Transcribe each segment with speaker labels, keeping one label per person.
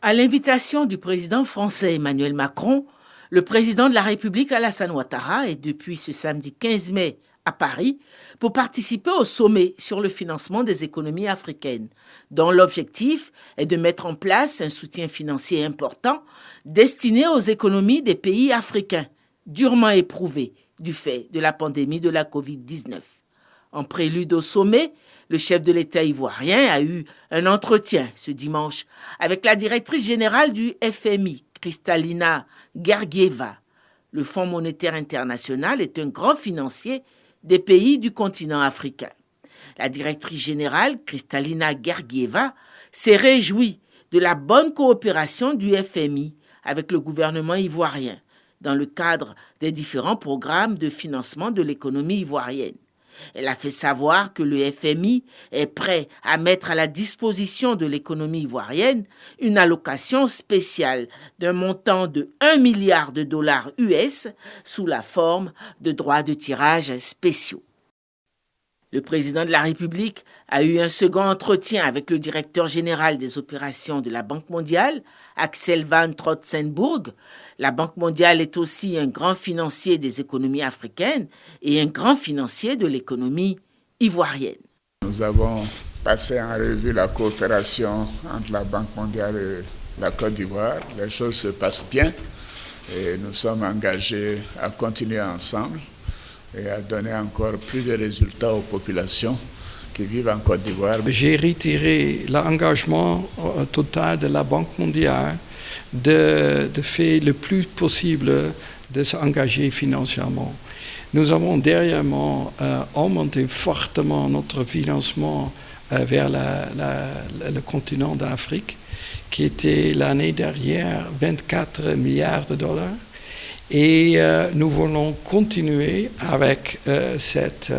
Speaker 1: À l'invitation du président français Emmanuel Macron, le président de la République Alassane Ouattara est depuis ce samedi 15 mai à Paris pour participer au sommet sur le financement des économies africaines, dont l'objectif est de mettre en place un soutien financier important destiné aux économies des pays africains, durement éprouvés du fait de la pandémie de la Covid-19. En prélude au sommet, le chef de l'État ivoirien a eu un entretien ce dimanche avec la directrice générale du FMI, Kristalina Georgieva. Le Fonds monétaire international est un grand financier des pays du continent africain. La directrice générale, Kristalina Georgieva, s'est réjouie de la bonne coopération du FMI avec le gouvernement ivoirien dans le cadre des différents programmes de financement de l'économie ivoirienne. Elle a fait savoir que le FMI est prêt à mettre à la disposition de l'économie ivoirienne une allocation spéciale d'un montant de 1 milliard de dollars US sous la forme de droits de tirage spéciaux. Le président de la République a eu un second entretien avec le directeur général des opérations de la Banque mondiale, Axel van Trotsenburg. La Banque mondiale est aussi un grand financier des économies africaines et un grand financier de l'économie ivoirienne.
Speaker 2: Nous avons passé en revue la coopération entre la Banque mondiale et la Côte d'Ivoire. Les choses se passent bien et nous sommes engagés à continuer ensemble et à donner encore plus de résultats aux populations qui vivent en Côte d'Ivoire.
Speaker 3: J'ai réitéré l'engagement total de la Banque mondiale de faire le plus possible de s'engager financièrement. Nous avons dernièrement augmenté fortement notre financement vers le continent d'Afrique, qui était l'année dernière 24 milliards de dollars. Et nous voulons continuer avec cet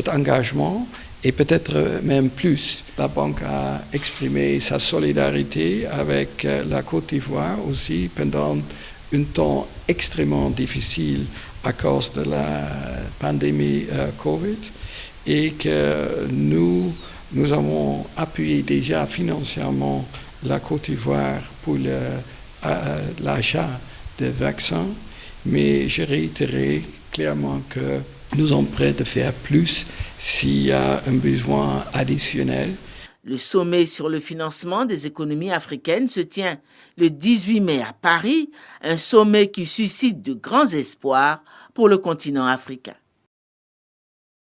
Speaker 3: engagement et peut-être même plus. La Banque a exprimé sa solidarité avec la Côte d'Ivoire aussi pendant un temps extrêmement difficile à cause de la pandémie Covid et que nous avons appuyé déjà financièrement la Côte d'Ivoire pour l'achat de vaccins. Mais je réitérais clairement que nous sommes prêts à faire plus s'il y a un besoin additionnel.
Speaker 1: Le sommet sur le financement des économies africaines se tient le 18 mai à Paris, un sommet qui suscite de grands espoirs pour le continent africain.